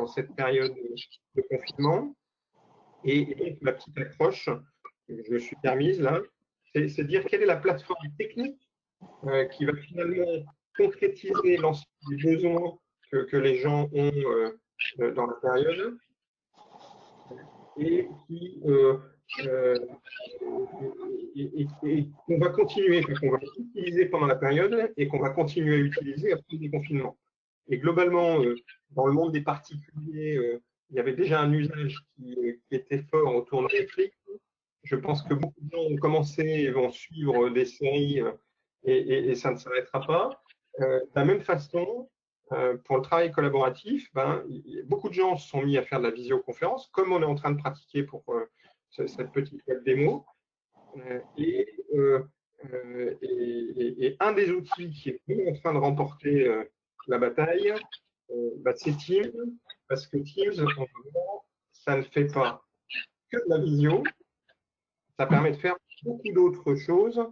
dans cette période de confinement. Et donc, la petite accroche que je me suis permise là, c'est de dire quelle est la plateforme technique qui va finalement concrétiser l'ensemble des besoins que les gens ont dans la période et qui et qu'on va continuer, qu'on va utiliser pendant la période et qu'on va continuer à utiliser après le déconfinement. Et globalement, dans le monde des particuliers, il y avait déjà un usage qui était fort autour de Netflix. Je pense que beaucoup de gens ont commencé et vont suivre des séries et ça ne s'arrêtera pas. De la même façon, pour le travail collaboratif, beaucoup de gens se sont mis à faire de la visioconférence, comme on est en train de pratiquer pour cette petite web démo. Et un des outils qui est vraiment en train de remporter la bataille, c'est Teams, parce que Teams, en gros, ça ne fait pas que de la visio, ça permet de faire beaucoup d'autres choses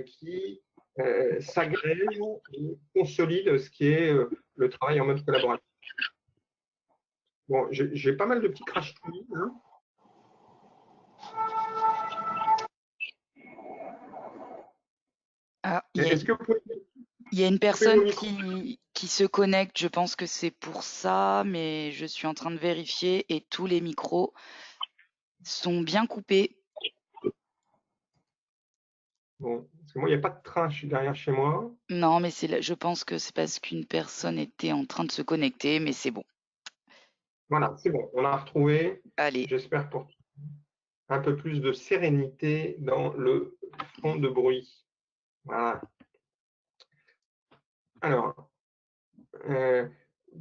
qui s'agrègent et consolident ce qui est le travail en mode collaboratif. Bon, j'ai pas mal de petits crash tweets. Hein. Ah, Est-ce que vous pouvez... Il y a une personne qui se connecte, je pense que c'est pour ça, mais je suis en train de vérifier et tous les micros sont bien coupés. Bon, parce que moi, il n'y a pas de train derrière chez moi. Non, mais je pense que c'est parce qu'une personne était en train de se connecter, mais c'est bon. Voilà, c'est bon, on l'a retrouvé. Allez. J'espère pour un peu plus de sérénité dans le fond de bruit. Voilà. Alors,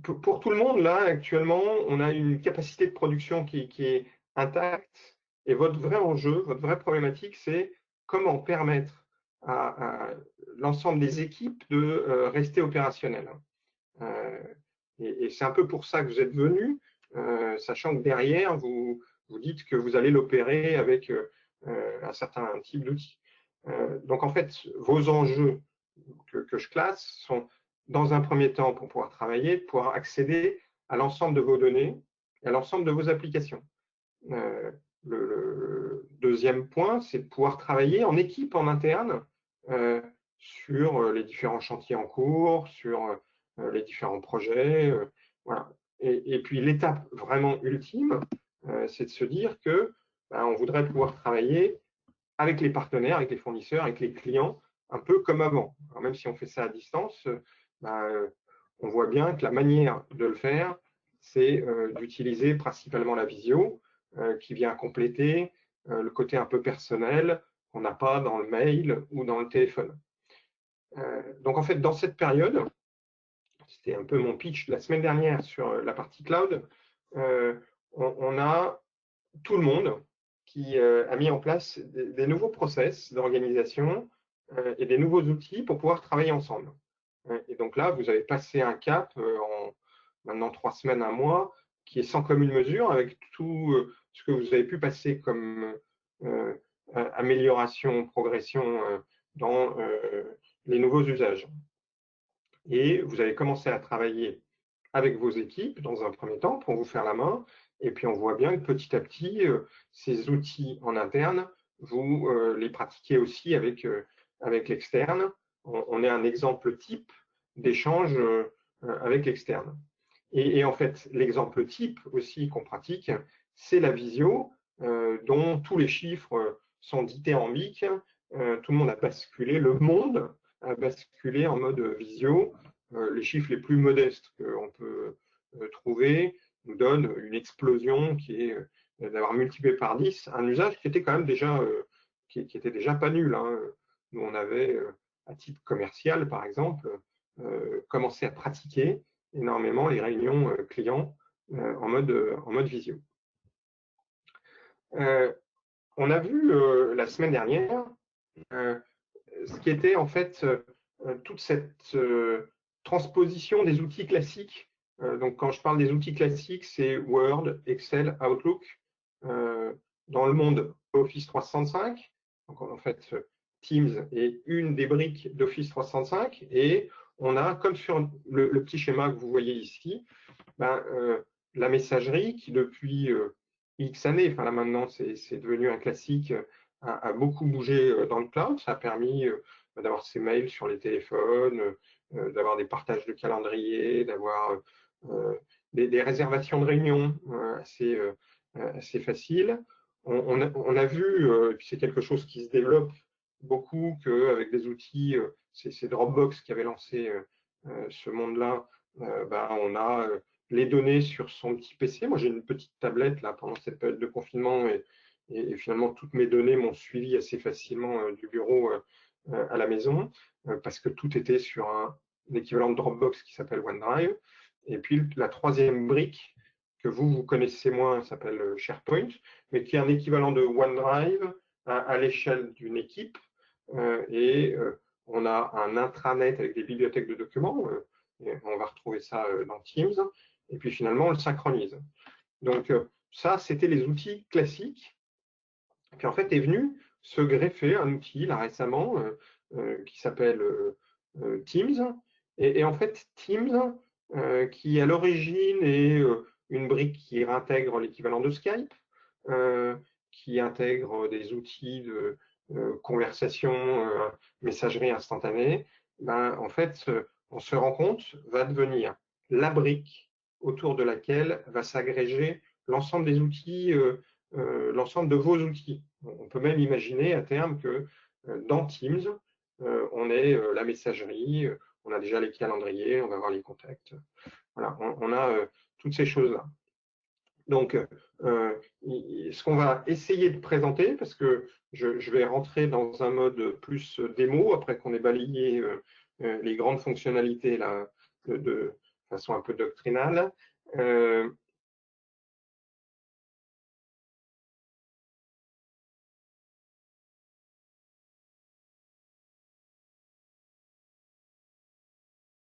pour tout le monde, là, actuellement, on a une capacité de production qui est intacte. Et votre vrai enjeu, votre vraie problématique, c'est comment permettre à l'ensemble des équipes de rester opérationnelles. Et c'est un peu pour ça que vous êtes venus, sachant que derrière, vous dites que vous allez l'opérer avec un certain type d'outils. Donc, en fait, vos enjeux que je classe sont, dans un premier temps, pour pouvoir travailler, pouvoir accéder à l'ensemble de vos données et à l'ensemble de vos applications. Le deuxième point, c'est de pouvoir travailler en équipe, en interne, sur les différents chantiers en cours, sur les différents projets. Voilà. Et puis l'étape vraiment ultime, c'est de se dire que on voudrait pouvoir travailler avec les partenaires, avec les fournisseurs, avec les clients, un peu comme avant. Alors même si on fait ça à distance, on voit bien que la manière de le faire, c'est d'utiliser principalement la visio, qui vient compléter le côté un peu personnel qu'on n'a pas dans le mail ou dans le téléphone. Donc en fait, dans cette période, c'était un peu mon pitch de la semaine dernière sur la partie cloud, on a tout le monde qui a mis en place des nouveaux process d'organisation et des nouveaux outils pour pouvoir travailler ensemble. Et donc là, vous avez passé un cap en maintenant 3 semaines, 1 mois, qui est sans commune mesure avec tout ce que vous avez pu passer comme amélioration, progression dans les nouveaux usages. Et vous avez commencé à travailler avec vos équipes dans un premier temps pour vous faire la main. Et puis on voit bien que petit à petit, ces outils en interne, vous les pratiquez aussi avec l'externe. On est un exemple type d'échange avec l'externe. Et en fait, l'exemple type aussi qu'on pratique, c'est la visio, dont tous les chiffres sont dithyrambiques. Tout le monde a basculé, le monde a basculé en mode visio. Les chiffres les plus modestes qu'on peut trouver nous donnent une explosion qui est d'avoir multiplié par 10 un usage qui était quand même déjà, qui était déjà pas nul. Hein. Nous, on avait, à titre commercial, par exemple, commencé à pratiquer énormément les réunions clients en mode visio. On a vu la semaine dernière ce qui était en fait toute cette transposition des outils classiques. Donc quand je parle des outils classiques, c'est Word, Excel, Outlook, dans le monde Office 365. Donc en fait, Teams est une des briques d'Office 365 et on a, comme sur le petit schéma que vous voyez ici, la messagerie qui depuis X années, enfin là maintenant c'est devenu un classique, a beaucoup bougé dans le cloud. Ça a permis d'avoir ses mails sur les téléphones, d'avoir des partages de calendrier, d'avoir des réservations de réunions assez faciles. On a vu, et puis c'est quelque chose qui se développe beaucoup, qu'avec des outils, c'est Dropbox qui avait lancé ce monde-là, on a les données sur son petit PC. Moi, j'ai une petite tablette là pendant cette période de confinement et finalement toutes mes données m'ont suivi assez facilement du bureau à la maison parce que tout était sur un équivalent de Dropbox qui s'appelle OneDrive. Et puis la troisième brique que vous connaissez moins s'appelle SharePoint, mais qui est un équivalent de OneDrive à l'échelle d'une équipe. On a un intranet avec des bibliothèques de documents. Et on va retrouver ça dans Teams. Et puis finalement, on le synchronise. Donc ça, c'était les outils classiques. Et puis en fait, est venu se greffer un outil là récemment qui s'appelle Teams. Et en fait, Teams, qui à l'origine est une brique qui intègre l'équivalent de Skype, qui intègre des outils de conversation, messagerie instantanée, en fait, on se rend compte, va devenir la brique autour de laquelle va s'agréger l'ensemble des outils, l'ensemble de vos outils. On peut même imaginer à terme que dans Teams, on ait la messagerie, on a déjà les calendriers, on va avoir les contacts. Voilà, on a toutes ces choses-là. Donc, ce qu'on va essayer de présenter, parce que je vais rentrer dans un mode plus démo, après qu'on ait balayé les grandes fonctionnalités là, de façon un peu doctrinale.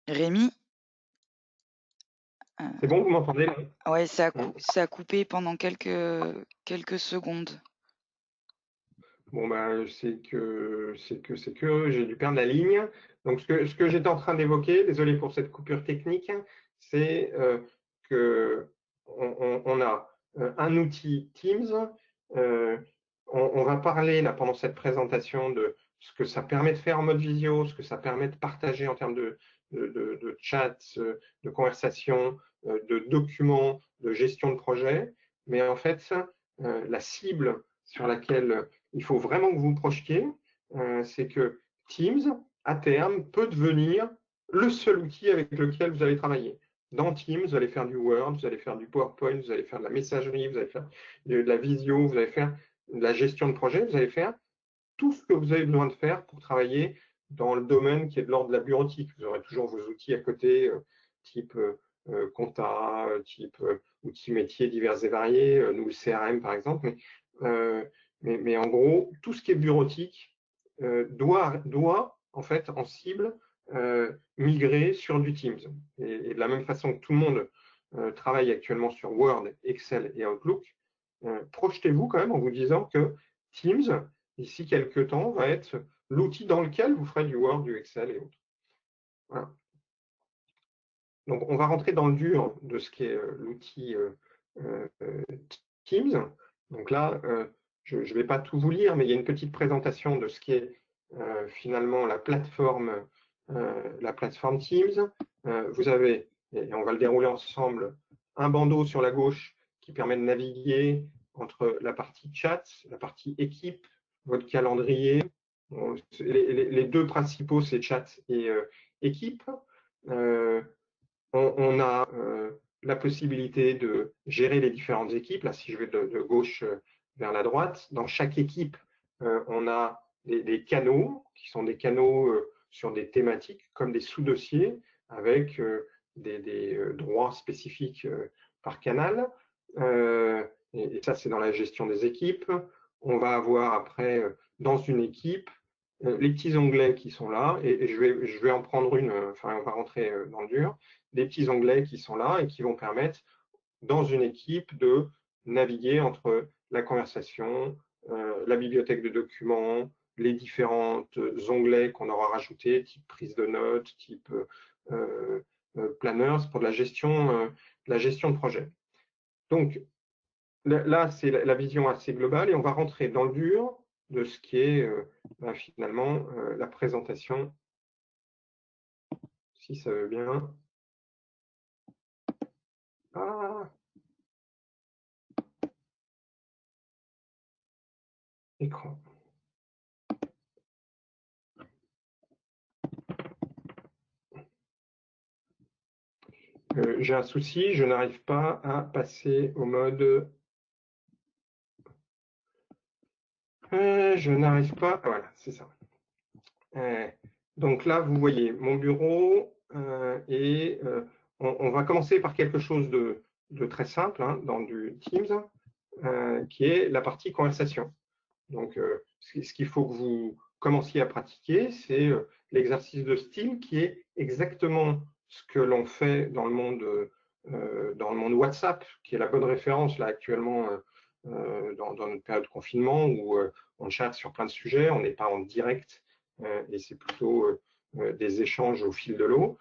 Rémi? C'est bon, vous m'entendez là? Ouais, ça a coupé pendant quelques secondes. Bon, c'est que j'ai dû perdre la ligne. Donc, ce que j'étais en train d'évoquer, désolé pour cette coupure technique, c'est que on a un outil Teams. On va parler là pendant cette présentation de ce que ça permet de faire en mode visio, ce que ça permet de partager en termes de chat, de conversation, de documents, de gestion de projet. Mais en fait, la cible sur laquelle il faut vraiment que vous vous projetiez, c'est que Teams, à terme, peut devenir le seul outil avec lequel vous allez travailler. Dans Teams, vous allez faire du Word, vous allez faire du PowerPoint, vous allez faire de la messagerie, vous allez faire de la visio, vous allez faire de la gestion de projet, vous allez faire tout ce que vous avez besoin de faire pour travailler dans le domaine qui est de l'ordre de la bureautique. Vous aurez toujours vos outils à côté, type compta, type outils métiers divers et variés, nous le CRM par exemple, mais en gros, tout ce qui est bureautique doit en fait en cible migrer sur du Teams. Et de la même façon que tout le monde travaille actuellement sur Word, Excel et Outlook, projetez-vous quand même en vous disant que Teams, d'ici quelques temps, va être l'outil dans lequel vous ferez du Word, du Excel et autres. Voilà. Donc, on va rentrer dans le dur de ce qu'est l'outil Teams. Donc là, je ne vais pas tout vous lire, mais il y a une petite présentation de ce qu'est finalement la plateforme Teams. Vous avez, et on va le dérouler ensemble, un bandeau sur la gauche qui permet de naviguer entre la partie chat, la partie équipe, votre calendrier. Les deux principaux, c'est chat et équipe. On a la possibilité de gérer les différentes équipes. Là, si je vais de gauche vers la droite, dans chaque équipe, on a des canaux qui sont des canaux sur des thématiques comme des sous-dossiers avec des droits spécifiques par canal. Et ça, c'est dans la gestion des équipes. On va avoir après, dans une équipe, les petits onglets qui sont là, et je vais en prendre une, enfin, on va rentrer dans le dur, des petits onglets qui sont là et qui vont permettre, dans une équipe, de naviguer entre la conversation, la bibliothèque de documents, les différents onglets qu'on aura rajoutés, type prise de notes, type planners, pour de la gestion de projet. Donc, là, c'est la vision assez globale et on va rentrer dans le dur de ce qui est finalement la présentation, si ça veut bien. Ah, écran. J'ai un souci, je n'arrive pas à passer au mode. Je n'arrive pas. Voilà, c'est ça. Donc là, vous voyez mon bureau et on va commencer par quelque chose de très simple hein, dans du Teams, qui est la partie conversation. Donc, ce qu'il faut que vous commenciez à pratiquer, c'est l'exercice de style qui est exactement ce que l'on fait dans le monde WhatsApp, qui est la bonne référence là actuellement dans notre période de confinement où on chatte sur plein de sujets, on n'est pas en direct et c'est plutôt des échanges au fil de l'eau.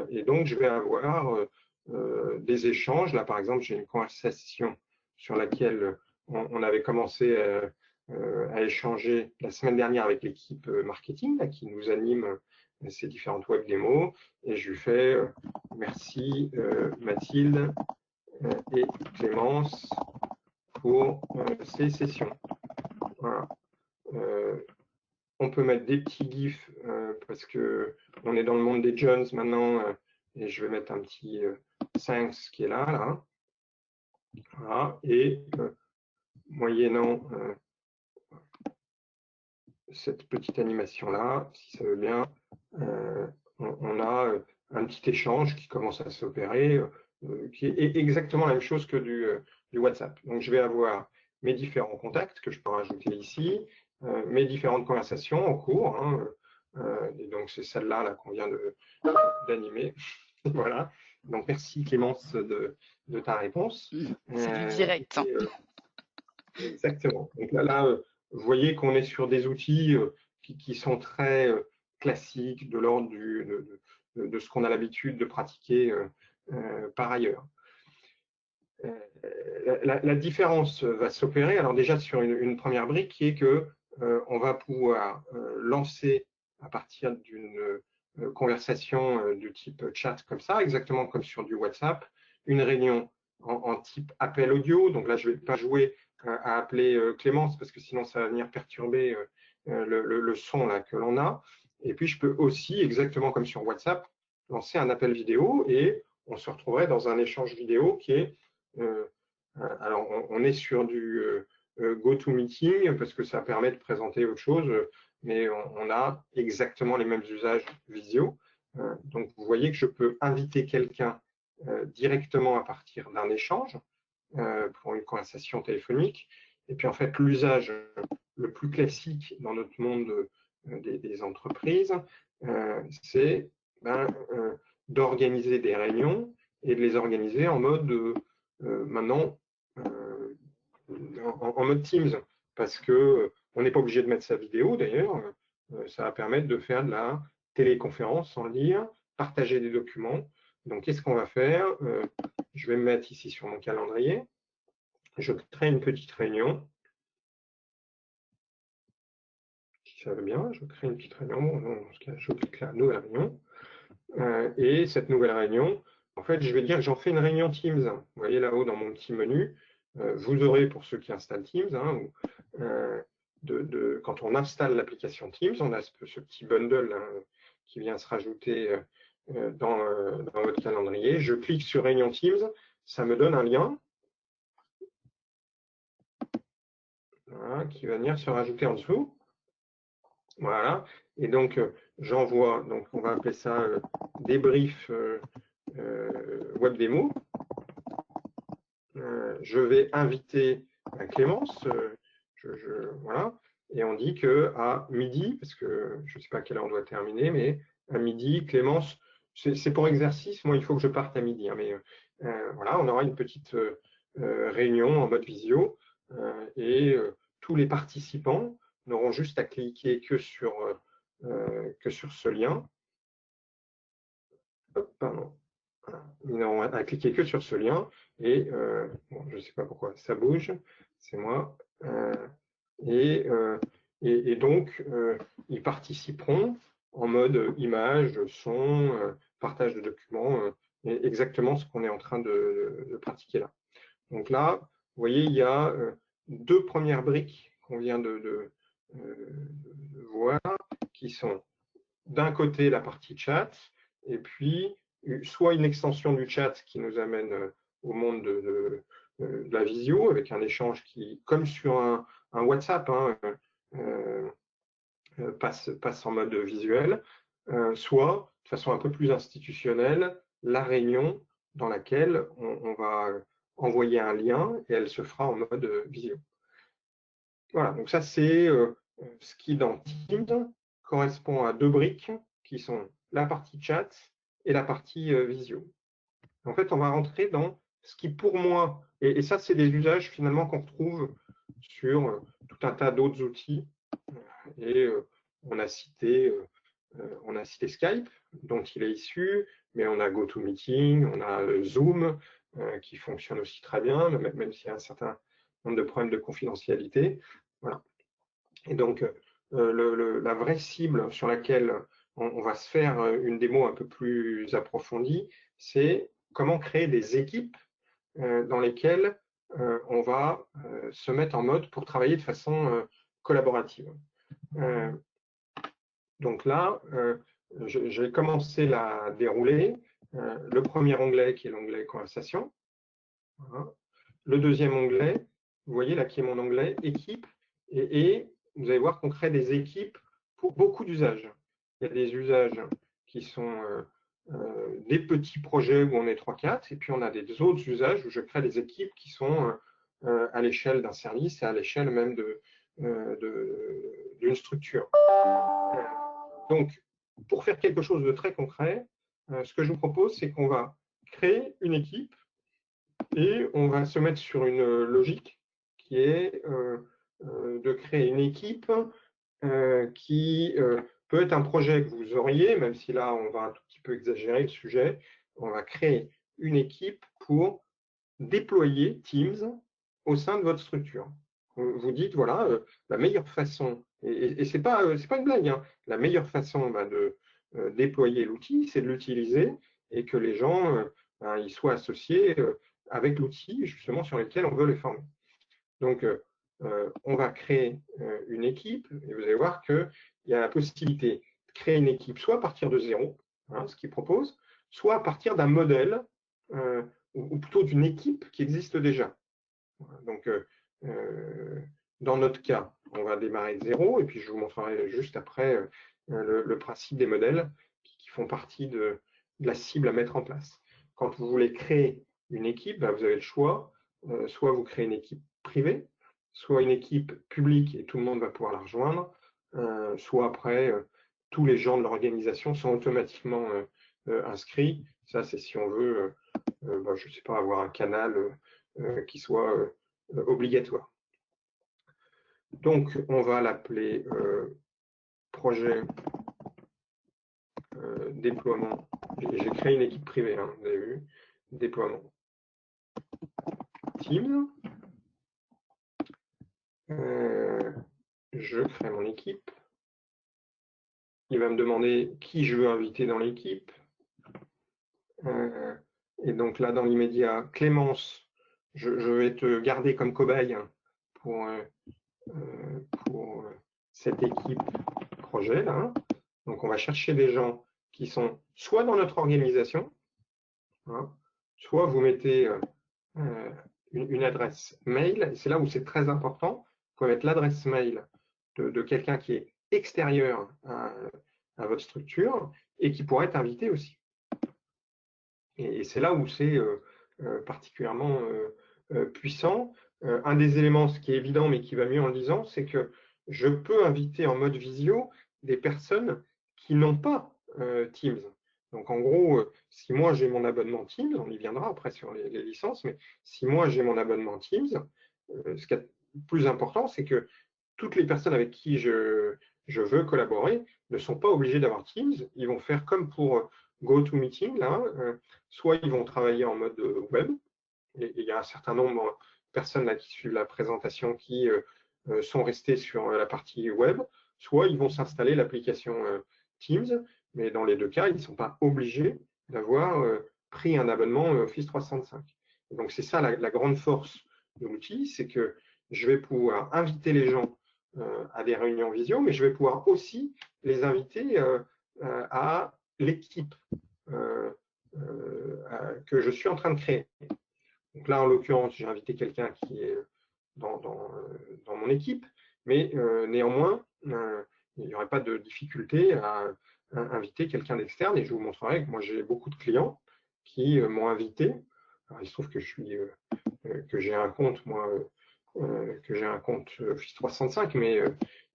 Et donc, je vais avoir des échanges. Là, par exemple, j'ai une conversation sur laquelle on avait commencé à échanger la semaine dernière avec l'équipe marketing là, qui nous anime ces différentes web démos. Et je lui fais merci Mathilde et Clémence pour ces sessions. Voilà. On peut mettre des petits gifs parce que on est dans le monde des Jones maintenant et je vais mettre un petit thanks qui est là. Voilà. Et moyennant cette petite animation là, si ça veut bien, on a un petit échange qui commence à s'opérer, qui est exactement la même chose que du WhatsApp. Donc je vais avoir mes différents contacts que je peux rajouter ici, mes différentes conversations en cours, hein, et donc c'est celle-là là, qu'on vient d'animer. Voilà. Donc merci Clémence de ta réponse. C'est du direct. Exactement. Donc là, vous voyez qu'on est sur des outils qui sont très classiques, de l'ordre de ce qu'on a l'habitude de pratiquer par ailleurs. La différence va s'opérer, alors déjà sur une première brique qui est que on va pouvoir lancer à partir d'une conversation du type chat comme ça, exactement comme sur du WhatsApp, une réunion en type appel audio. Donc là, je ne vais pas jouer à appeler Clémence parce que sinon ça va venir perturber le son là, que l'on a. Et puis je peux aussi, exactement comme sur WhatsApp, lancer un appel vidéo et on se retrouverait dans un échange vidéo qui est alors, on est sur du GoToMeeting parce que ça permet de présenter autre chose, mais on a exactement les mêmes usages visio. Donc, vous voyez que je peux inviter quelqu'un directement à partir d'un échange pour une conversation téléphonique. Et puis, en fait, l'usage le plus classique dans notre monde des entreprises, c'est d'organiser des réunions et de les organiser en mode maintenant en mode Teams, parce que on n'est pas obligé de mettre sa vidéo d'ailleurs, ça va permettre de faire de la téléconférence sans le dire, partager des documents. Donc qu'est-ce qu'on va faire? Je vais me mettre ici sur mon calendrier, je crée une petite réunion, si ça veut bien, je crée une petite réunion, bon, dans ce cas, je clique là, nouvelle réunion, et cette nouvelle réunion, en fait, je vais dire que j'en fais une réunion Teams. Vous voyez là-haut dans mon petit menu, vous aurez, pour ceux qui installent Teams, hein, quand on installe l'application Teams, on a ce petit bundle hein, qui vient se rajouter dans votre calendrier. Je clique sur Réunion Teams, ça me donne un lien voilà, qui va venir se rajouter en dessous. Voilà, et donc j'envoie, donc on va appeler ça débrief web démo. Je vais inviter Clémence, voilà, et on dit qu'à midi, parce que je ne sais pas à quelle heure on doit terminer, mais à midi, Clémence, c'est pour exercice, moi il faut que je parte à midi, hein, mais voilà, on aura une petite réunion en mode visio, et tous les participants n'auront juste à cliquer que sur ce lien. Hop, pardon. Voilà. ils n'ont à cliquer que sur ce lien. Et bon, je ne sais pas pourquoi ça bouge, c'est moi. Et donc, ils participeront en mode image, son, partage de documents, exactement ce qu'on est en train de pratiquer là. Donc là, vous voyez, il y a deux premières briques qu'on vient de voir, qui sont d'un côté la partie chat, et puis soit une extension du chat qui nous amène au monde de la visio, avec un échange qui, comme sur un WhatsApp, hein, passe en mode visuel, soit de façon un peu plus institutionnelle, la réunion dans laquelle on va envoyer un lien et elle se fera en mode visio. Voilà, donc ça c'est ce qui dans Teams correspond à deux briques qui sont la partie chat et la partie visio. En fait, on va rentrer dans ce qui pour moi, et ça c'est des usages finalement qu'on retrouve sur tout un tas d'autres outils, et on a cité Skype, dont il est issu, mais on a GoToMeeting, on a Zoom, qui fonctionne aussi très bien, même s'il y a un certain nombre de problèmes de confidentialité. Voilà. Et donc, la vraie cible sur laquelle on va se faire une démo un peu plus approfondie, c'est comment créer des équipes dans lesquelles on va se mettre en mode pour travailler de façon collaborative. Donc là, j'ai commencé la dérouler. Le premier onglet qui est l'onglet conversation. Voilà. Le deuxième onglet, vous voyez là qui est mon onglet équipe. Et vous allez voir qu'on crée des équipes pour beaucoup d'usages. Il y a des usages qui sont des petits projets où on est 3-4, et puis on a des autres usages où je crée des équipes qui sont à l'échelle d'un service et à l'échelle même d'une structure. Donc, pour faire quelque chose de très concret, ce que je vous propose, c'est qu'on va créer une équipe et on va se mettre sur une logique qui est de créer une équipe qui peut être un projet que vous auriez, même si là, on va un tout petit peu exagérer le sujet. On va créer une équipe pour déployer Teams au sein de votre structure. Vous dites, voilà, la meilleure façon, et ce n'est pas une blague, hein, la meilleure façon de déployer l'outil, c'est de l'utiliser et que les gens ils soient associés avec l'outil justement sur lequel on veut les former. Donc, on va créer une équipe et vous allez voir qu'il y a la possibilité de créer une équipe soit à partir de zéro, hein, ce qu'il propose, soit à partir d'un modèle ou plutôt d'une équipe qui existe déjà. Donc, dans notre cas, on va démarrer de zéro, et puis je vous montrerai juste après le principe des modèles qui font partie de la cible à mettre en place. Quand vous voulez créer une équipe, vous avez le choix, soit vous créez une équipe privée, soit une équipe publique et tout le monde va pouvoir la rejoindre, soit après, tous les gens de l'organisation sont automatiquement inscrits. Ça, c'est si on veut, je ne sais pas, avoir un canal qui soit obligatoire. Donc, on va l'appeler projet déploiement. J'ai créé une équipe privée, hein, vous avez vu, déploiement Teams. Je crée mon équipe. Il va me demander qui je veux inviter dans l'équipe. Et donc là, dans l'immédiat, Clémence, je vais te garder comme cobaye pour cette équipe projet là. Donc on va chercher des gens qui sont soit dans notre organisation, hein, soit vous mettez une adresse mail, et c'est là où c'est très important, vous pouvez mettre l'adresse mail de quelqu'un qui est extérieur à votre structure et qui pourrait être invité aussi. Et c'est là où c'est particulièrement puissant. Un des éléments, ce qui est évident mais qui va mieux en le disant, c'est que je peux inviter en mode visio des personnes qui n'ont pas Teams. Donc en gros, si moi j'ai mon abonnement Teams, on y viendra après sur les licences, mais si moi j'ai mon abonnement Teams, ce qui est plus important, c'est que toutes les personnes avec qui je veux collaborer ne sont pas obligées d'avoir Teams. Ils vont faire comme pour GoToMeeting, là, soit ils vont travailler en mode web, et il y a un certain nombre de personnes là qui suivent la présentation qui sont restées sur la partie web, soit ils vont s'installer l'application Teams, mais dans les deux cas, ils ne sont pas obligés d'avoir pris un abonnement Office 365. Et donc c'est ça la grande force de l'outil, c'est que je vais pouvoir inviter les gens à des réunions visio, mais je vais pouvoir aussi les inviter à l'équipe que je suis en train de créer. Donc là, en l'occurrence, j'ai invité quelqu'un qui est dans mon équipe, mais néanmoins, il n'y aurait pas de difficulté à inviter quelqu'un d'externe, et je vous montrerai que moi j'ai beaucoup de clients qui m'ont invité. Alors, il se trouve que que j'ai un compte, moi, que j'ai un compte Office 365,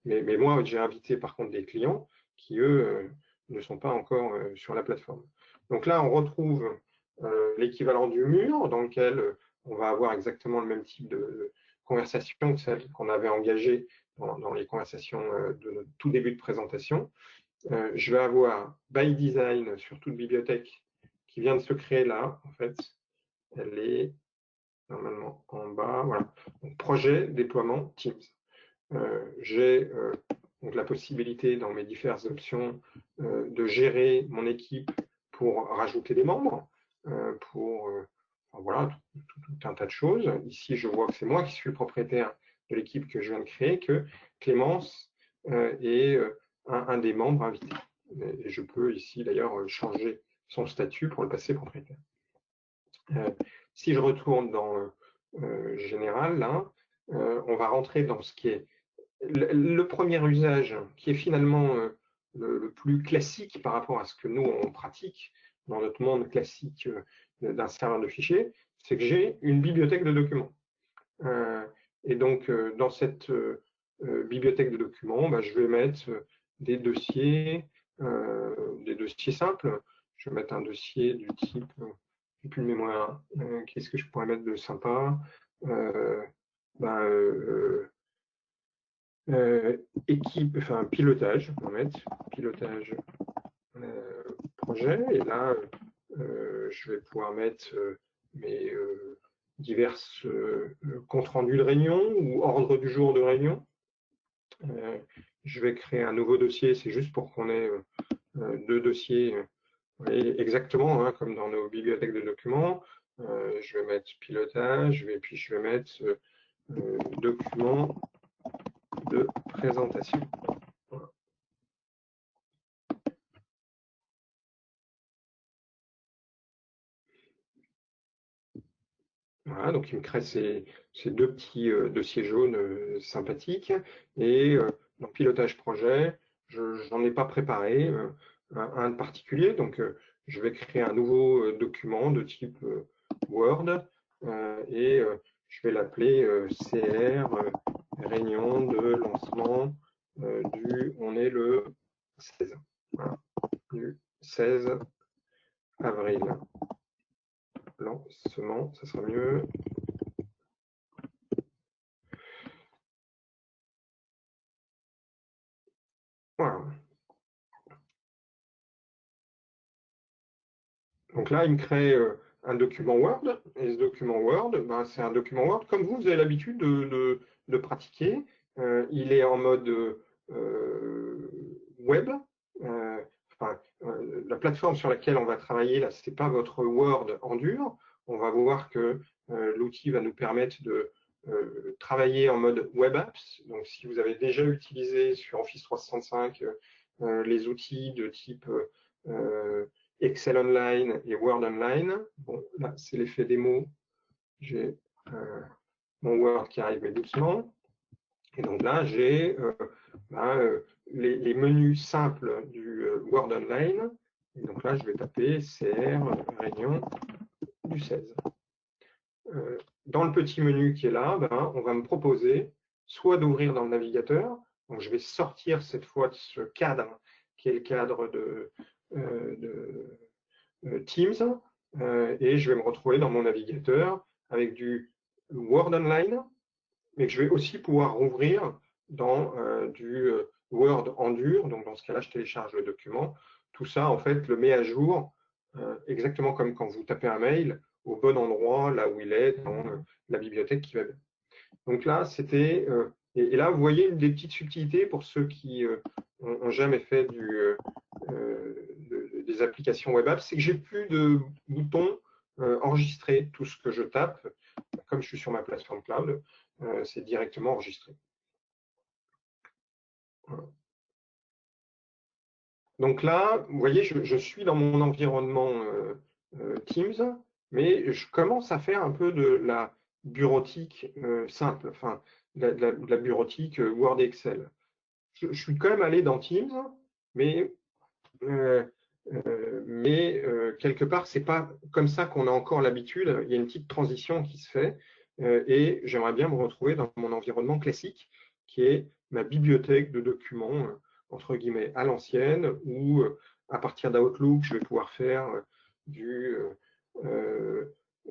mais moi j'ai invité par contre des clients qui, eux, ne sont pas encore sur la plateforme. Donc là, on retrouve l'équivalent du mur dans lequel on va avoir exactement le même type de conversation que celle qu'on avait engagée dans les conversations de notre tout début de présentation. Je vais avoir by design sur toute bibliothèque qui vient de se créer là, en fait. Elle est normalement en bas. Voilà. Donc, projet, déploiement, Teams. J'ai donc la possibilité dans mes diverses options de gérer mon équipe pour rajouter des membres, pour voilà, tout un tas de choses. Ici, je vois que c'est moi qui suis le propriétaire de l'équipe que je viens de créer, que Clémence est un des membres invités. Et je peux ici d'ailleurs changer son statut pour le passer propriétaire. Si je retourne dans Général, là, on va rentrer dans ce qui est le premier usage, qui est finalement le plus classique par rapport à ce que nous, on pratique dans notre monde classique d'un serveur de fichiers, c'est que j'ai une bibliothèque de documents. Et donc, dans cette bibliothèque de documents, bah, je vais mettre des dossiers simples. Je vais mettre un dossier du type, j'ai plus de mémoire, qu'est-ce que je pourrais mettre de sympa, équipe, enfin pilotage, on va mettre pilotage projet, et là je vais pouvoir mettre mes diverses comptes rendus de réunion ou ordre du jour de réunion. Je vais créer un nouveau dossier, c'est juste pour qu'on ait deux dossiers exactement hein, comme dans nos bibliothèques de documents. Je vais mettre pilotage, et puis je vais mettre document de présentation. Voilà, donc il me crée ces deux petits dossiers jaunes sympathiques. Et dans pilotage projet, je n'en ai pas préparé un de particulier. Donc je vais créer un nouveau document de type Word et je vais l'appeler CR réunion de lancement on est le 16, voilà, du 16 avril. Lancement, ça sera mieux. Voilà. Donc là, il me crée un document Word, et ce document Word, ben, c'est un document Word comme vous avez l'habitude de pratiquer. Il est en mode web. La plateforme sur laquelle on va travailler, là, ce n'est pas votre Word en dur. On va voir que l'outil va nous permettre de travailler en mode Web Apps. Donc, si vous avez déjà utilisé sur Office 365 les outils de type Excel Online et Word Online. Bon, là, c'est l'effet démo. J'ai mon Word qui arrive, mais doucement. Et donc là, j'ai les menus simples du Word Online. Et donc là, je vais taper CR réunion du 16. Dans le petit menu qui est là, ben, on va me proposer soit d'ouvrir dans le navigateur. Donc, je vais sortir cette fois de ce cadre qui est le cadre de Teams, et je vais me retrouver dans mon navigateur avec du Word Online, mais que je vais aussi pouvoir rouvrir dans du Word en dur. Donc dans ce cas-là, je télécharge le document, tout ça, en fait, le met à jour, exactement comme quand vous tapez un mail, au bon endroit, là où il est, dans la bibliothèque qui va bien. Donc là, c'était… et là, vous voyez une des petites subtilités pour ceux qui n'ont jamais fait des applications web apps, c'est que j'ai plus de boutons enregistrer tout ce que je tape. Comme je suis sur ma plateforme cloud, c'est directement enregistré. Voilà. Donc là, vous voyez, je suis dans mon environnement Teams, mais je commence à faire un peu de la bureautique simple, enfin, de la bureautique Word et Excel. Je suis quand même allé dans Teams, mais quelque part, c'est pas comme ça qu'on a encore l'habitude. Il y a une petite transition qui se fait et j'aimerais bien me retrouver dans mon environnement classique, qui est ma bibliothèque de documents, entre guillemets, à l'ancienne, où à partir d'Outlook, je vais pouvoir faire du,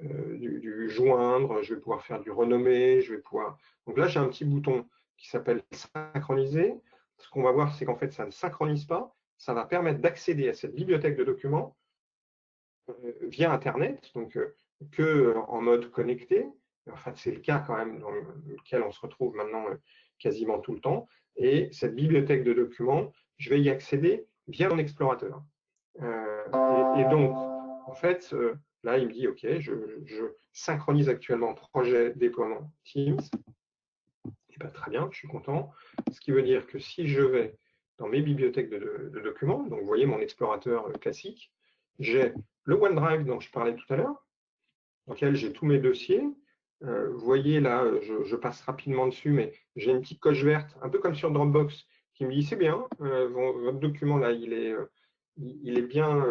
du joindre, je vais pouvoir faire du renommer, je vais pouvoir… Donc là, j'ai un petit bouton qui s'appelle synchroniser. Ce qu'on va voir, c'est qu'en fait, ça ne synchronise pas. Ça va permettre d'accéder à cette bibliothèque de documents via Internet, donc que en mode connecté. Enfin, c'est le cas quand même dans lequel on se retrouve maintenant quasiment tout le temps. Et cette bibliothèque de documents, je vais y accéder via mon explorateur. Et donc, en fait, là, il me dit, OK, je synchronise actuellement projet déploiement Teams. Et bien, très bien, je suis content. Ce qui veut dire que si je vais dans mes bibliothèques de documents, donc vous voyez mon explorateur classique, j'ai le OneDrive dont je parlais tout à l'heure, dans lequel j'ai tous mes dossiers. Vous voyez là, je passe rapidement dessus, mais j'ai une petite coche verte, un peu comme sur Dropbox, qui me dit c'est bien, votre document là, il est bien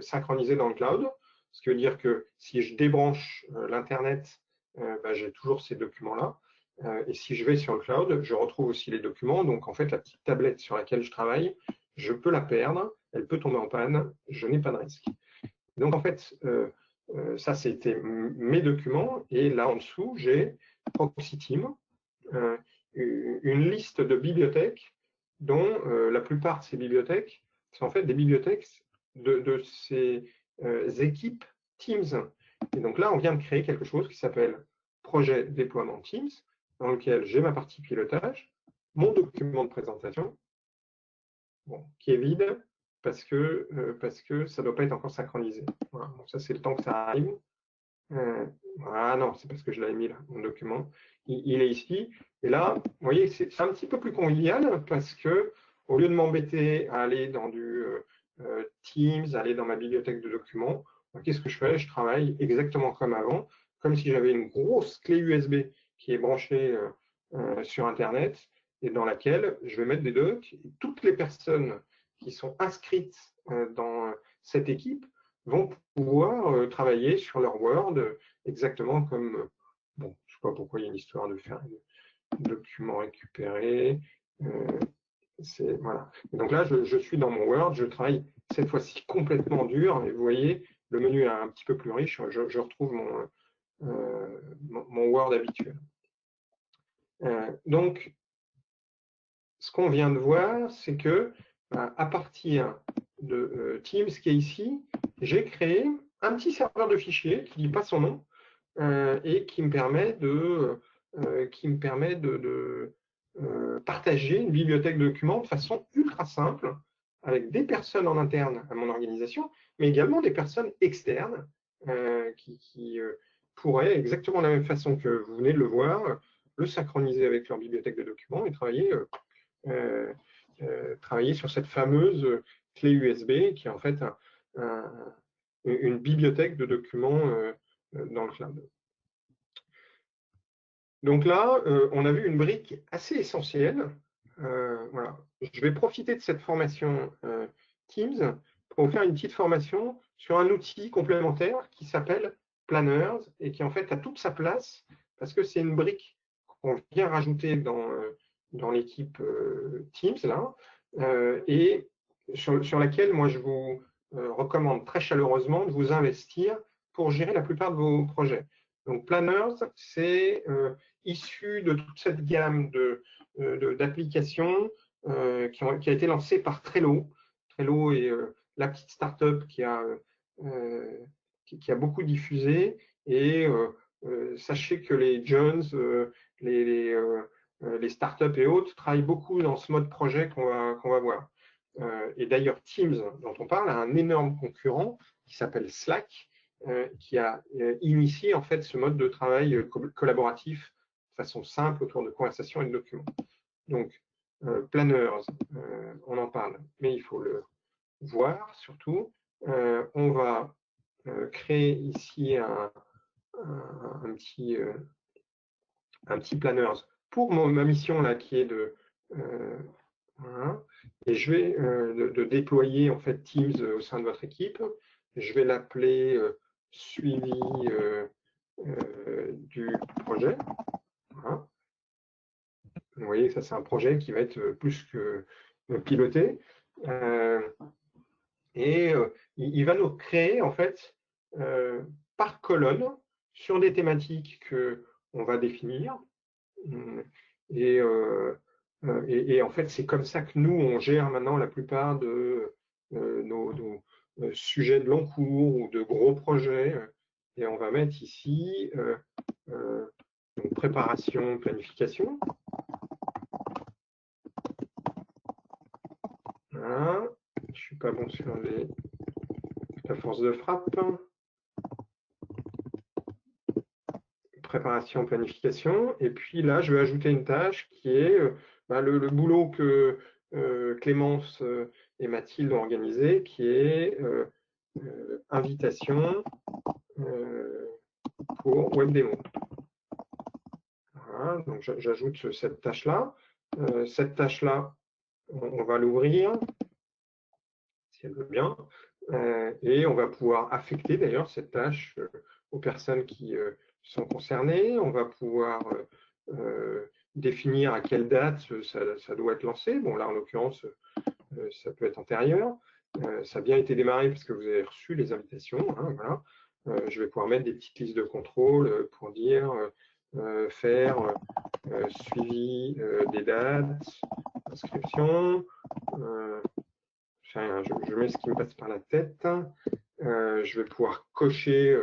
synchronisé dans le cloud. Ce qui veut dire que si je débranche l'Internet, j'ai toujours ces documents-là. Et si je vais sur le cloud, je retrouve aussi les documents. Donc en fait, la petite tablette sur laquelle je travaille, je peux la perdre, elle peut tomber en panne, je n'ai pas de risque. Donc en fait, ça c'était mes documents. Et là en dessous, j'ai Proxiteam, une liste de bibliothèques dont la plupart de ces bibliothèques sont en fait des bibliothèques de ces équipes Teams. Et donc là, on vient de créer quelque chose qui s'appelle projet déploiement Teams, dans lequel j'ai ma partie pilotage, mon document de présentation, bon, qui est vide parce que ça ne doit pas être encore synchronisé. Voilà. Donc ça, c'est le temps que ça arrive. Ah non, c'est parce que je l'avais mis là, mon document. Il est ici. Et là, vous voyez, c'est un petit peu plus convivial parce que au lieu de m'embêter à aller dans du Teams, aller dans ma bibliothèque de documents, qu'est-ce que je fais? Je travaille exactement comme avant, comme si j'avais une grosse clé USB qui est branchée sur Internet et dans laquelle je vais mettre des docs. Et toutes les personnes qui sont inscrites dans cette équipe vont pouvoir travailler sur leur Word exactement comme, bon, je ne sais pas pourquoi il y a une histoire de faire un document récupéré. Voilà. Et donc là, je suis dans mon Word, je travaille cette fois-ci complètement dur, et vous voyez, le menu est un petit peu plus riche, je retrouve mon Word habituel. Donc, ce qu'on vient de voir, c'est que à partir de Teams qui est ici, j'ai créé un petit serveur de fichiers qui ne dit pas son nom et qui me permet de partager une bibliothèque de documents de façon ultra simple avec des personnes en interne à mon organisation, mais également des personnes externes qui pourraient, exactement de la même façon que vous venez de le voir, le synchroniser avec leur bibliothèque de documents et travailler sur cette fameuse clé USB qui est en fait une bibliothèque de documents dans le cloud. Donc là, on a vu une brique assez essentielle. Voilà. Je vais profiter de cette formation Teams pour vous faire une petite formation sur un outil complémentaire qui s'appelle Planners et qui en fait a toute sa place parce que c'est une brique qu'on vient rajouter dans l'équipe Teams là, et sur laquelle moi je vous recommande très chaleureusement de vous investir pour gérer la plupart de vos projets. Donc Planners, c'est issu de toute cette gamme d'applications qui a été lancée par Trello. Trello est la petite startup qui a beaucoup diffusé. Et sachez que les Jones, les startups et autres travaillent beaucoup dans ce mode projet qu'on va voir. Et d'ailleurs, Teams, dont on parle, a un énorme concurrent qui s'appelle Slack, qui a initié en fait ce mode de travail collaboratif de façon simple autour de conversations et de documents. Donc, Planners, on en parle, mais il faut le voir surtout. On va créer ici un petit Planners pour ma mission là qui est de voilà. Et je vais de déployer en fait Teams au sein de votre équipe. Je vais l'appeler suivi du projet. Voilà. Vous voyez, ça c'est un projet qui va être plus que piloté. Et il va nous créer en fait par colonne sur des thématiques que on va définir. Et en fait, c'est comme ça que nous, on gère maintenant la plupart de nos sujets de long cours ou de gros projets. Et on va mettre ici donc préparation, planification. Voilà. Je ne suis pas bon sur la force de frappe. Préparation, planification. Et puis là, je vais ajouter une tâche qui est le boulot que Clémence et Mathilde ont organisé, qui est invitation pour WebDemo. Voilà, donc j'ajoute cette tâche-là. Cette tâche-là, on va l'ouvrir, si elle veut bien, et on va pouvoir affecter d'ailleurs cette tâche aux personnes qui sont concernées. On va pouvoir définir à quelle date ça doit être lancé. Bon, là, en l'occurrence, ça peut être antérieur. Ça a bien été démarré parce que vous avez reçu les invitations. Hein, voilà. Je vais pouvoir mettre des petites listes de contrôle pour dire faire suivi des dates, inscription. Je mets ce qui me passe par la tête. Je vais pouvoir cocher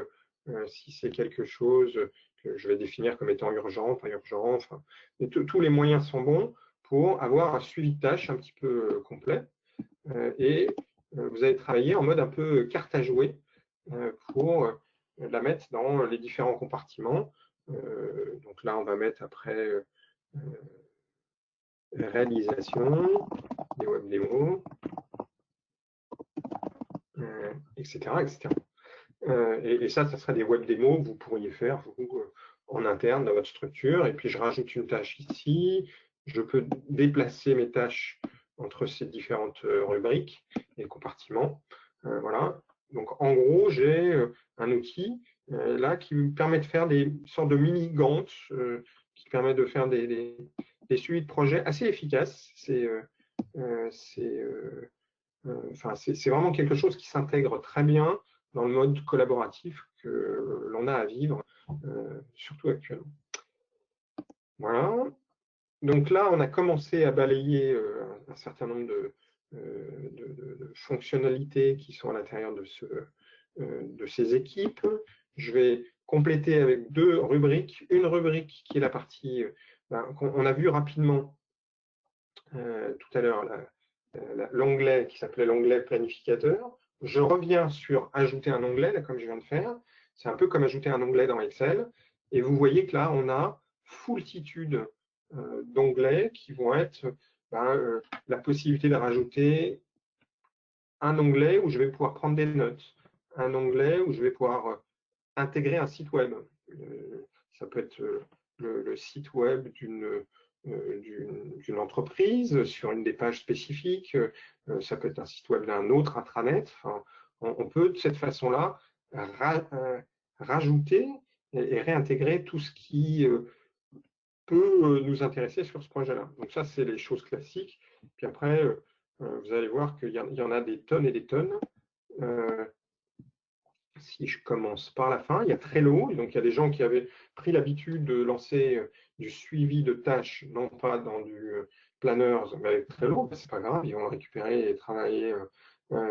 si c'est quelque chose que je vais définir comme étant urgent, pas urgent. Enfin, tous les moyens sont bons pour avoir un suivi de tâche un petit peu complet. Et vous allez travailler en mode un peu carte à jouer pour la mettre dans les différents compartiments. Donc là, on va mettre après réalisation, des web démos, etc. etc. Et ça serait des web démos que vous pourriez faire vous, en interne dans votre structure. Et puis, je rajoute une tâche ici. Je peux déplacer mes tâches entre ces différentes rubriques et compartiments. Voilà. Donc, en gros, j'ai un outil là qui me permet de faire des sortes de mini Gantt, qui permet de faire des suivis de projets assez efficaces. C'est vraiment quelque chose qui s'intègre très bien dans le mode collaboratif que l'on a à vivre, surtout actuellement. Voilà. Donc là, on a commencé à balayer un certain nombre de fonctionnalités qui sont à l'intérieur de ces équipes. Je vais compléter avec deux rubriques. Une rubrique qui est la partie qu'on a vu rapidement tout à l'heure, l'onglet qui s'appelait l'onglet planificateur. Je reviens sur ajouter un onglet, là, comme je viens de faire. C'est un peu comme ajouter un onglet dans Excel. Et vous voyez que là, on a foultitude d'onglets qui vont être la possibilité de rajouter un onglet où je vais pouvoir prendre des notes, un onglet où je vais pouvoir intégrer un site web. Ça peut être le site web d'une entreprise sur une des pages spécifiques, ça peut être un site web d'un autre intranet. Enfin, on peut de cette façon-là rajouter et réintégrer tout ce qui peut nous intéresser sur ce projet-là. Donc ça, c'est les choses classiques. Puis après, vous allez voir qu'il y en a des tonnes et des tonnes. Si je commence par la fin, il y a Trello, donc il y a des gens qui avaient pris l'habitude de lancer du suivi de tâches, non pas dans Planners, mais avec Trello, c'est pas grave, ils vont le récupérer et travailler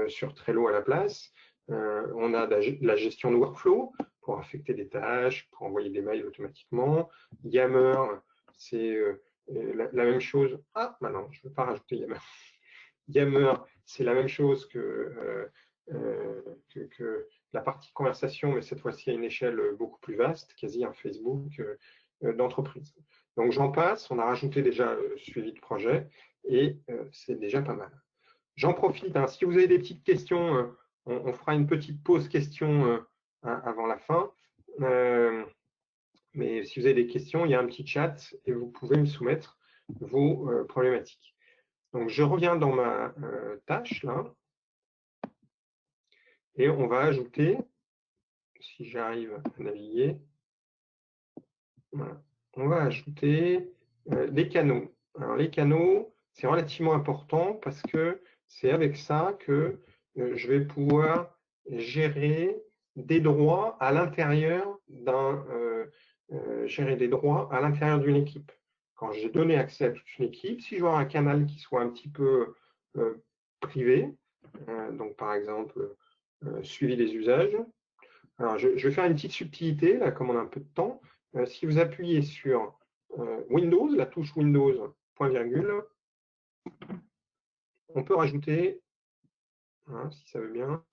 sur Trello à la place. On a la gestion de workflow pour affecter des tâches, pour envoyer des mails automatiquement. Yammer, c'est la même chose. Ah, bah non, je ne veux pas rajouter Yammer. Yammer, c'est la même chose que la partie conversation, mais cette fois-ci à une échelle beaucoup plus vaste, quasi un Facebook d'entreprise. Donc j'en passe, on a rajouté déjà le suivi de projet et c'est déjà pas mal. J'en profite, hein, si vous avez des petites questions, on fera une petite pause questions avant la fin. Mais si vous avez des questions, il y a un petit chat et vous pouvez me soumettre vos problématiques. Donc je reviens dans ma tâche là et on va ajouter, si j'arrive à naviguer, voilà, on va ajouter des canaux. Alors les canaux, c'est relativement important parce que c'est avec ça que je vais pouvoir gérer des droits à l'intérieur d'une équipe. Quand j'ai donné accès à toute une équipe, si je vois un canal qui soit un petit peu privé, donc par exemple suivi des usages. Alors je vais faire une petite subtilité là, comme on a un peu de temps. Si vous appuyez sur Windows, la touche Windows, point virgule, on peut rajouter, hein, si ça veut bien,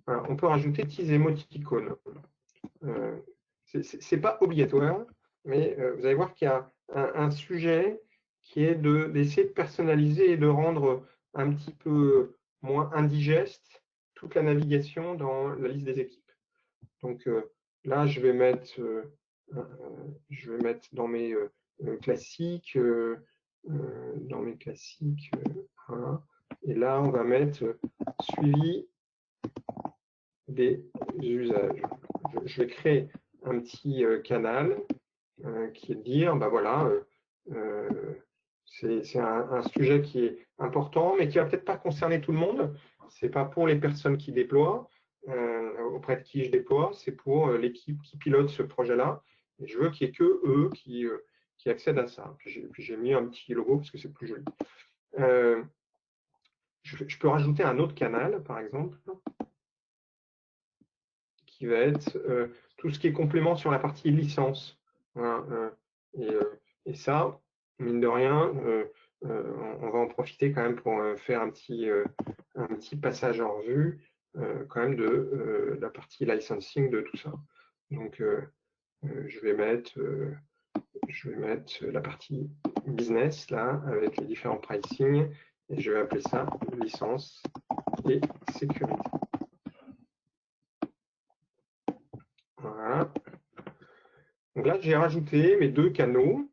voilà, on peut rajouter petits émoticônes. C'est pas obligatoire, mais vous allez voir qu'il y a un sujet qui est d'essayer de personnaliser et de rendre un petit peu moins indigeste toute la navigation dans la liste des équipes. Donc là, je vais mettre dans mes classiques, voilà. Et là, on va mettre suivi des usages. Je vais créer un petit canal qui est de dire, bah voilà, c'est un sujet qui est important, mais qui va peut-être pas concerner tout le monde. C'est pas pour les personnes qui déploient, auprès de qui je déploie, c'est pour l'équipe qui pilote ce projet-là. Et je veux qu'il n'y ait que eux qui accèdent à ça. Puis j'ai mis un petit logo parce que c'est plus joli. Je peux rajouter un autre canal, par exemple, qui va être tout ce qui est complément sur la partie licence. Voilà, et ça, mine de rien, on va en profiter quand même pour faire un petit passage en revue quand même de la partie licensing de tout ça. Donc, je vais mettre la partie business là avec les différents pricing et je vais appeler ça licence et sécurité. Voilà. Donc là, j'ai rajouté mes deux canaux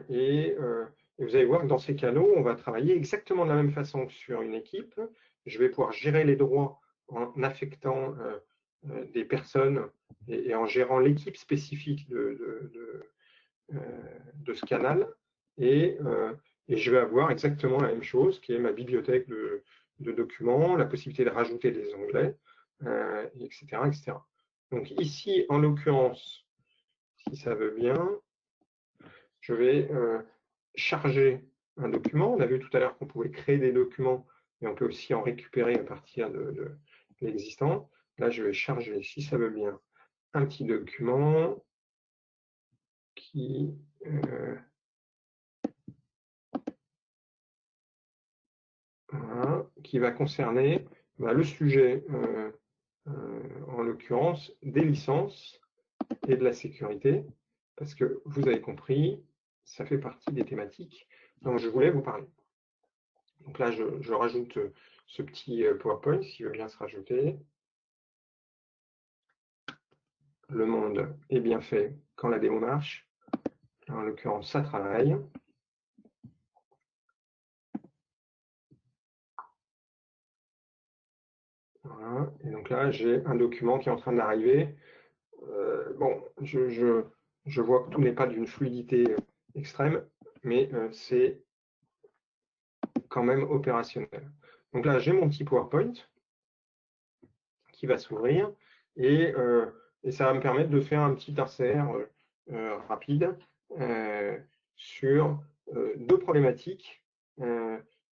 et vous allez voir que dans ces canaux, on va travailler exactement de la même façon que sur une équipe. Je vais pouvoir gérer les droits en affectant des personnes et en gérant l'équipe spécifique de ce canal. Et je vais avoir exactement la même chose qui est ma bibliothèque de documents, la possibilité de rajouter des onglets, etc., etc. Donc ici, en l'occurrence, si ça veut bien, je vais charger un document. On a vu tout à l'heure qu'on pouvait créer des documents, mais on peut aussi en récupérer à partir de l'existant. Là, je vais charger, si ça veut bien, un petit document qui voilà, qui va concerner le sujet, en l'occurrence, des licences et de la sécurité, parce que vous avez compris, ça fait partie des thématiques dont je voulais vous parler. Donc là, je rajoute ce petit PowerPoint, s'il veut bien se rajouter. Le monde est bien fait quand la démo marche. En l'occurrence, ça travaille. Voilà. Et donc là, j'ai un document qui est en train d'arriver. Bon, je vois que tout n'est pas d'une fluidité extrême, mais c'est quand même opérationnel. Donc là, j'ai mon petit PowerPoint qui va s'ouvrir et ça va me permettre de faire un petit insert rapide sur deux problématiques,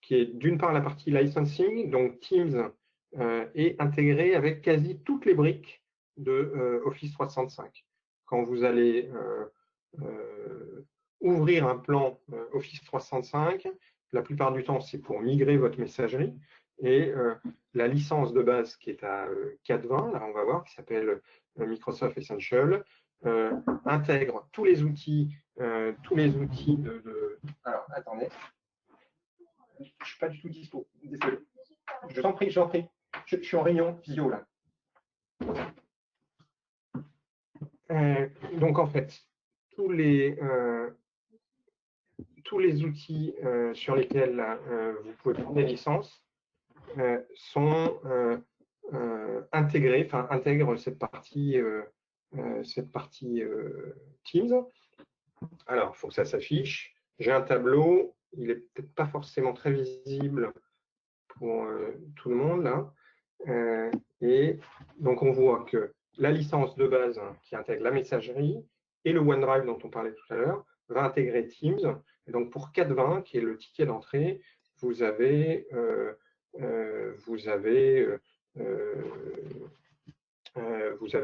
qui est d'une part la partie licensing, donc Teams est intégré avec quasi toutes les briques de Office 365. Quand vous allez ouvrir un plan Office 365, la plupart du temps, c'est pour migrer votre messagerie. Et la licence de base qui est à 4.20, là on va voir, qui s'appelle Microsoft Essential, intègre tous les outils de... Alors, attendez. Je ne suis pas du tout dispo. Désolé. Je t'en prie, je t'en prie. Je suis en réunion visio là. Donc en fait, tous les outils sur lesquels vous pouvez prendre des licences sont intégrés, enfin intègrent cette partie Teams. Alors, il faut que ça s'affiche. J'ai un tableau, il n'est peut-être pas forcément très visible pour tout le monde là. Et donc on voit que la licence de base qui intègre la messagerie et le OneDrive dont on parlait tout à l'heure va intégrer Teams. Et donc pour 4.20, qui est le ticket d'entrée, vous avez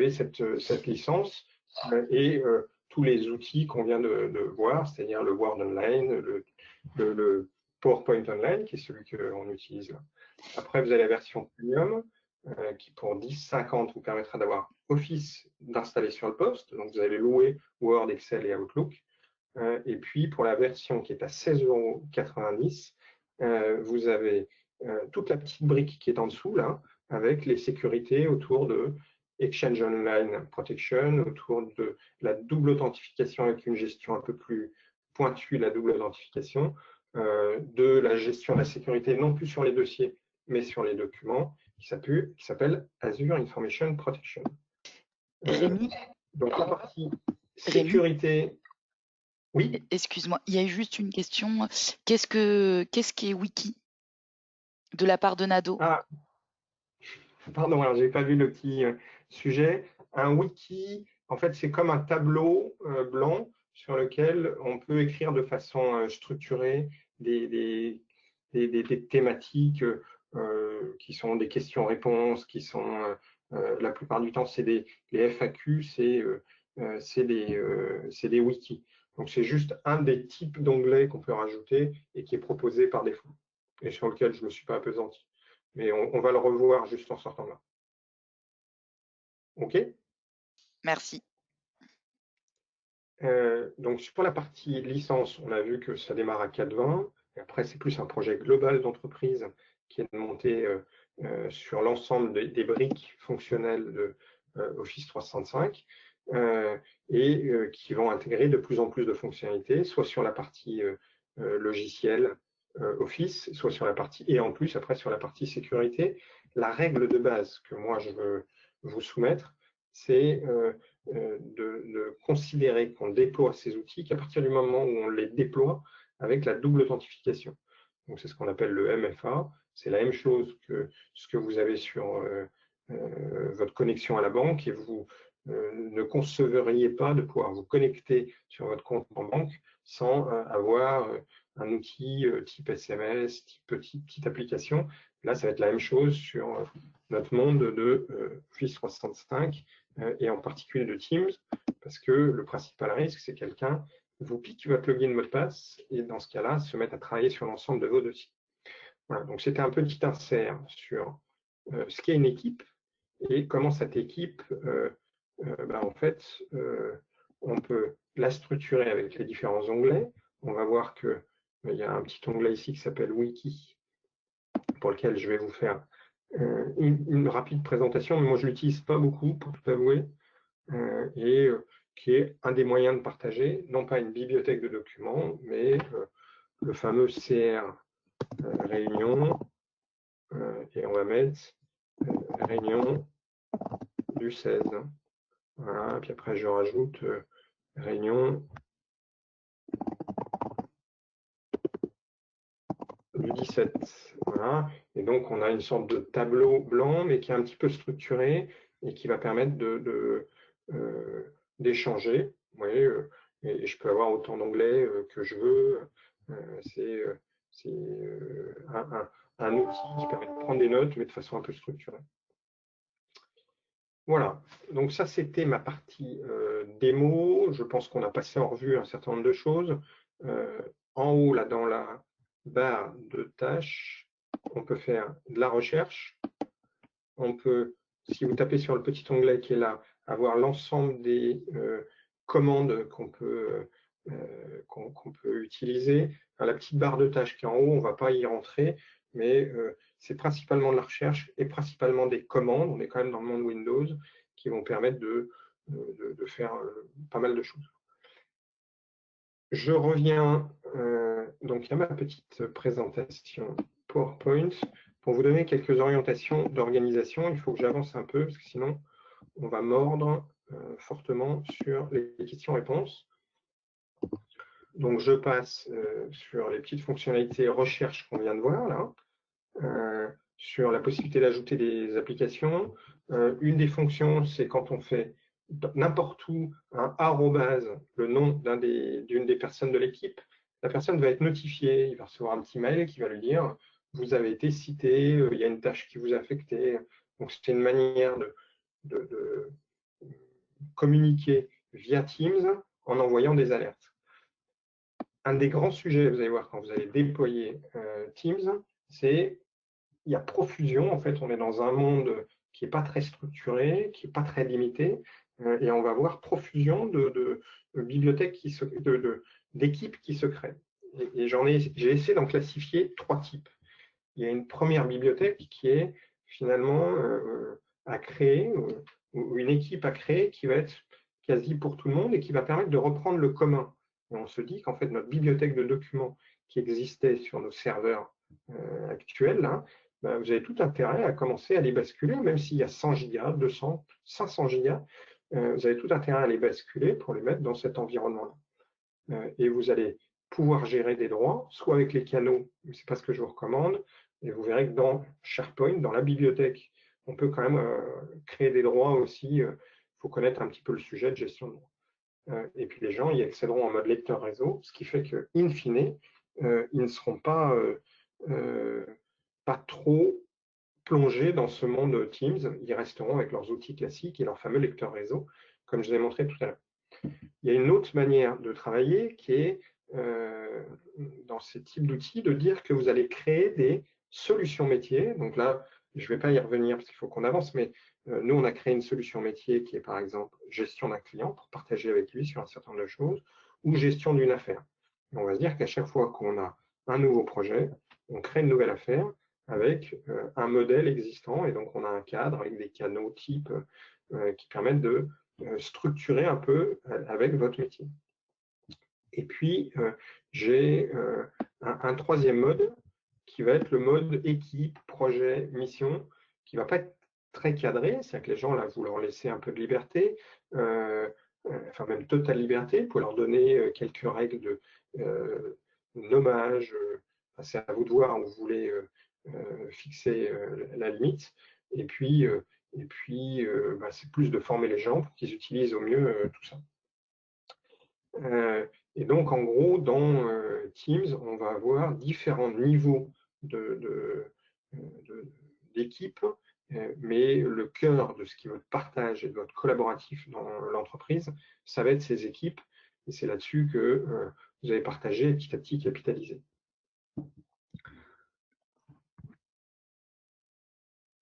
cette licence et tous les outils qu'on vient de voir, c'est-à-dire le Word Online, le PowerPoint Online, qui est celui qu'on utilise là. Après, vous avez la version Premium, qui pour 10,50 vous permettra d'avoir Office d'installer sur le poste. Donc, vous allez louer Word, Excel et Outlook. Et puis, pour la version qui est à 16,90 €, vous avez toute la petite brique qui est en dessous, là, avec les sécurités autour de Exchange Online Protection, autour de la double authentification avec une gestion un peu plus pointue, la double authentification, de la gestion de la sécurité, non plus sur les dossiers, mais sur les documents, qui s'appelle Azure Information Protection. Rémi, donc la partie sécurité. Rémi, oui. Excuse-moi, il y a juste une question. Qu'est-ce qu'est Wiki de la part de Nado? Ah, pardon, alors j'ai pas vu le petit sujet. Un wiki, en fait, c'est comme un tableau blanc sur lequel on peut écrire de façon structurée des thématiques qui sont des questions-réponses, qui sont la plupart du temps, c'est les FAQ, c'est des wikis. Donc c'est juste un des types d'onglets qu'on peut rajouter et qui est proposé par défaut et sur lequel je ne me suis pas appesanti. Mais on va le revoir juste en sortant là. OK? Merci. Donc sur la partie licence, on a vu que ça démarre à 4.20. Et après, c'est plus un projet global d'entreprise qui est monté sur l'ensemble des briques fonctionnelles de Office 365 et qui vont intégrer de plus en plus de fonctionnalités, soit sur la partie logicielle Office, soit sur la partie, et en plus après sur la partie sécurité. La règle de base que moi je veux vous soumettre, c'est de considérer qu'on déploie ces outils qu'à partir du moment où on les déploie avec la double authentification. Donc c'est ce qu'on appelle le MFA. C'est la même chose que ce que vous avez sur votre connexion à la banque et vous ne conceveriez pas de pouvoir vous connecter sur votre compte en banque sans avoir un outil type SMS, type petite application. Là, ça va être la même chose sur notre monde de Office 365 et en particulier de Teams, parce que le principal risque, c'est quelqu'un vous pique votre login mot de passe et dans ce cas-là, se mettre à travailler sur l'ensemble de vos dossiers. Voilà, donc c'était un petit insert sur ce qu'est une équipe et comment cette équipe, en fait, on peut la structurer avec les différents onglets. On va voir qu'il y a un petit onglet ici qui s'appelle Wiki, pour lequel je vais vous faire une rapide présentation, mais moi je ne l'utilise pas beaucoup, pour tout avouer, et qui est un des moyens de partager, non pas une bibliothèque de documents, mais le fameux CR réunion, et on va mettre réunion du 16. Voilà, puis après je rajoute réunion du 17. Voilà. Et donc on a une sorte de tableau blanc, mais qui est un petit peu structuré et qui va permettre d'échanger. Vous voyez, et je peux avoir autant d'onglets que je veux. C'est un outil qui permet de prendre des notes, mais de façon un peu structurée. Voilà, donc ça c'était ma partie démo. Je pense qu'on a passé en revue un certain nombre de choses. En haut, là, dans la barre de tâches, on peut faire de la recherche. On peut, si vous tapez sur le petit onglet qui est là, avoir l'ensemble des commandes qu'on peut utiliser. La petite barre de tâches qui est en haut, on ne va pas y rentrer, mais c'est principalement de la recherche et principalement des commandes. On est quand même dans le monde Windows qui vont permettre de faire pas mal de choses. Je reviens, donc il y a ma petite présentation PowerPoint. Pour vous donner quelques orientations d'organisation, il faut que j'avance un peu, parce que sinon, on va mordre fortement sur les questions-réponses. Donc, je passe sur les petites fonctionnalités recherche qu'on vient de voir, là, sur la possibilité d'ajouter des applications. Une des fonctions, c'est quand on fait n'importe où un arrobase, le nom d'une des personnes de l'équipe, la personne va être notifiée, il va recevoir un petit mail qui va lui dire vous avez été cité, il y a une tâche qui vous a affecté. Donc c'est une manière de communiquer via Teams en envoyant des alertes. Un des grands sujets, vous allez voir quand vous allez déployer Teams, c'est il y a profusion. En fait, on est dans un monde qui n'est pas très structuré, qui n'est pas très limité, et on va avoir profusion de bibliothèques, d'équipes qui se créent. Et j'ai essayé d'en classifier 3 types. Il y a une première bibliothèque qui est finalement à créer, ou une équipe à créer qui va être quasi pour tout le monde et qui va permettre de reprendre le commun. Et on se dit qu'en fait, notre bibliothèque de documents qui existait sur nos serveurs actuels, là, ben, vous avez tout intérêt à commencer à les basculer, même s'il y a 100 gigas, 200, 500 gigas, vous avez tout intérêt à les basculer pour les mettre dans cet environnement-là. Et vous allez pouvoir gérer des droits, soit avec les canaux, mais ce n'est pas ce que je vous recommande, et vous verrez que dans SharePoint, dans la bibliothèque, on peut quand même créer des droits aussi. Il faut connaître un petit peu le sujet de gestion de droits. Et puis les gens y accéderont en mode lecteur réseau, ce qui fait que, in fine, ils ne seront pas trop plongés dans ce monde Teams. Ils resteront avec leurs outils classiques et leur fameux lecteur réseau, comme je l'ai montré tout à l'heure. Il y a une autre manière de travailler qui est, dans ces types d'outils, de dire que vous allez créer des solutions métiers. Donc là, je ne vais pas y revenir parce qu'il faut qu'on avance, mais nous, on a créé une solution métier qui est, par exemple, gestion d'un client pour partager avec lui sur un certain nombre de choses, ou gestion d'une affaire. Et on va se dire qu'à chaque fois qu'on a un nouveau projet, on crée une nouvelle affaire avec un modèle existant, et donc on a un cadre avec des canaux types qui permettent de structurer un peu avec votre métier. Et puis, j'ai un troisième mode qui va être le mode équipe, projet, mission, qui ne va pas être très cadré, c'est-à-dire que les gens, là, vous leur laissez un peu de liberté, enfin même totale liberté, vous pouvez leur donner quelques règles de nommage, c'est à vous de voir où vous voulez fixer la limite, et puis c'est plus de former les gens pour qu'ils utilisent au mieux tout ça. Et donc, en gros, dans Teams, on va avoir différents niveaux d'équipe, mais le cœur de ce qui est votre partage et de votre collaboratif dans l'entreprise, ça va être ces équipes, et c'est là-dessus que vous allez partager et petit à petit capitaliser.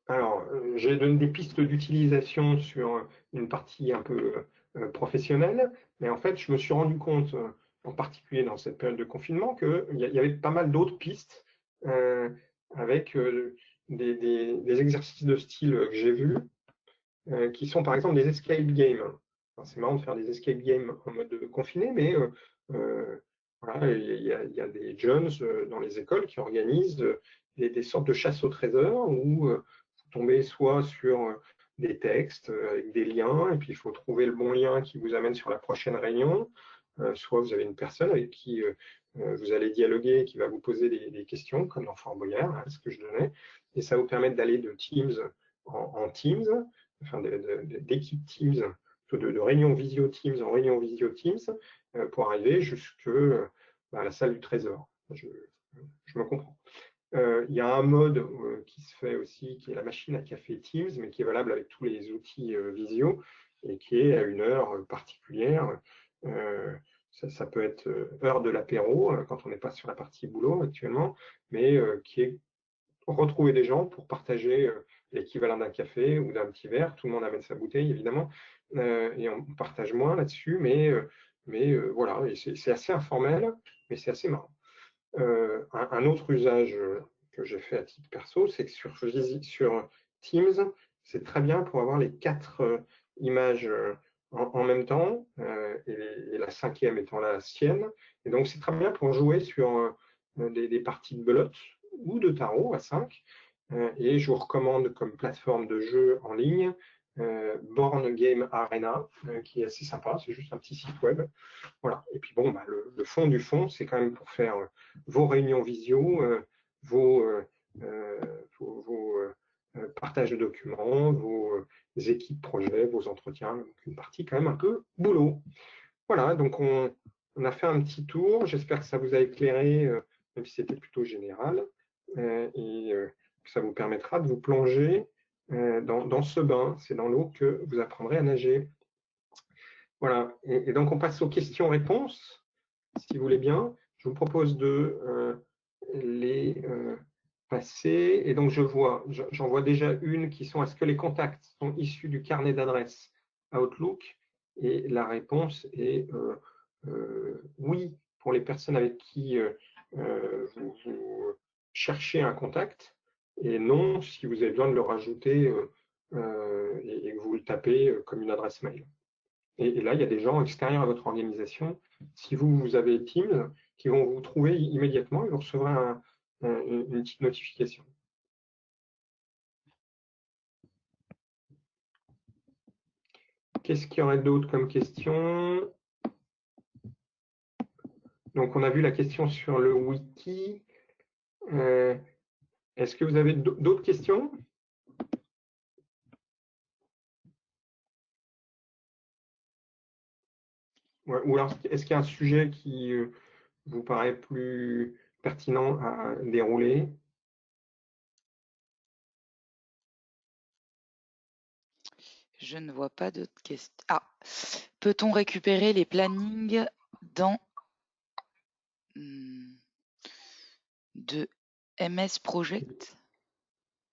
Alors, j'ai donné des pistes d'utilisation sur une partie un peu professionnelle, mais en fait, je me suis rendu compte, en particulier dans cette période de confinement, qu'il y avait pas mal d'autres pistes avec des exercices de style que j'ai vus, qui sont par exemple des escape games. C'est marrant de faire des escape games en mode confiné, mais voilà, il y a des jeunes dans les écoles qui organisent des sortes de chasse au trésor où tomber soit sur des textes avec des liens, et puis il faut trouver le bon lien qui vous amène sur la prochaine réunion, soit vous avez une personne avec qui vous allez dialoguer, qui va vous poser des questions, comme dans Fort Boyard, hein, ce que je donnais, et ça vous permet d'aller de Teams en Teams, enfin d'équipe Teams, de réunion visio Teams en réunion visio Teams, pour arriver jusqu'à la salle du trésor. je me comprends. Il y a un mode qui se fait aussi, qui est la machine à café Teams, mais qui est valable avec tous les outils visio et qui est à une heure particulière. Ça peut être heure de l'apéro, quand on n'est pas sur la partie boulot actuellement, mais qui est retrouver des gens pour partager l'équivalent d'un café ou d'un petit verre. Tout le monde amène sa bouteille, évidemment, et on partage moins là-dessus, mais voilà, c'est assez informel, mais c'est assez marrant. Un autre usage que j'ai fait à titre perso, c'est que sur Teams, c'est très bien pour avoir les 4 images en même temps, et la 5e étant la sienne. Et donc, c'est très bien pour jouer sur des parties de belote ou de tarot à 5. Et je vous recommande comme plateforme de jeu en ligne Board Game Arena, qui est assez sympa. C'est juste un petit site web. Voilà. Et puis bon, le fond du fond, c'est quand même pour faire vos réunions visio, vos, partages de documents, vos équipes projets, vos entretiens. Donc une partie quand même un peu boulot. Voilà, donc on a fait un petit tour. J'espère que ça vous a éclairé, même si c'était plutôt général, et que ça vous permettra de vous plonger dans ce bain. C'est dans l'eau que vous apprendrez à nager. Voilà, et donc on passe aux questions-réponses, si vous voulez bien. Je vous propose de les passer. Et donc j'en vois déjà une qui sont: est-ce que les contacts sont issus du carnet d'adresses Outlook? Et la réponse est oui, pour les personnes avec qui vous cherchez un contact, et non si vous avez besoin de le rajouter et que vous le tapez comme une adresse mail. Et là, il y a des gens extérieurs à votre organisation. Si vous avez Teams, qui vont vous trouver immédiatement et vous recevrez une petite notification. Qu'est-ce qu'il y aurait d'autre comme question? Donc, on a vu la question sur le wiki. Est-ce que vous avez d'autres questions? Ou alors, est-ce qu'il y a un sujet qui vous paraît plus pertinent à dérouler? Je ne vois pas d'autres questions. Ah, peut-on récupérer les plannings dans de MS Project?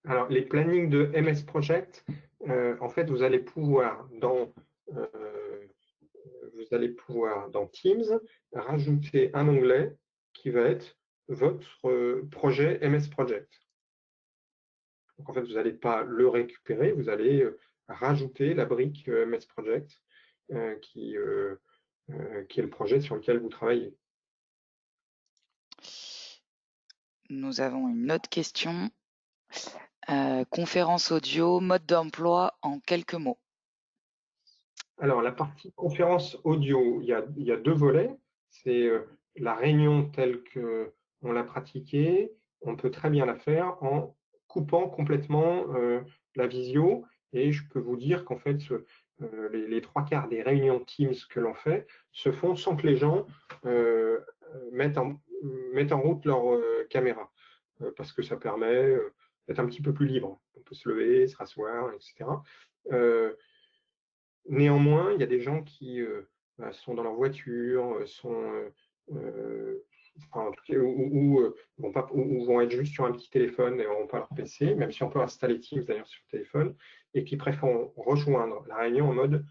Alors, les plannings de MS Project, en fait, vous allez pouvoir dans Teams rajouter un onglet qui va être votre projet MS Project. Donc, en fait, vous n'allez pas le récupérer, vous allez rajouter la brique MS Project qui est le projet sur lequel vous travaillez. Nous avons une autre question. Conférence audio, mode d'emploi en quelques mots. Alors, la partie conférence audio, il y a 2 volets. C'est la réunion telle qu'on l'a pratiquée. On peut très bien la faire en coupant complètement la visio. Et je peux vous dire qu'en fait, les 3/4 des réunions Teams que l'on fait se font sans que les gens mettent en route leur caméra. Parce que ça permet d'être un petit peu plus libre. On peut se lever, se rasseoir, etc. Néanmoins, il y a des gens qui sont dans leur voiture, vont être juste sur un petit téléphone et n'auront pas leur PC, même si on peut installer Teams d'ailleurs sur le téléphone, et qui préfèrent rejoindre la réunion en mode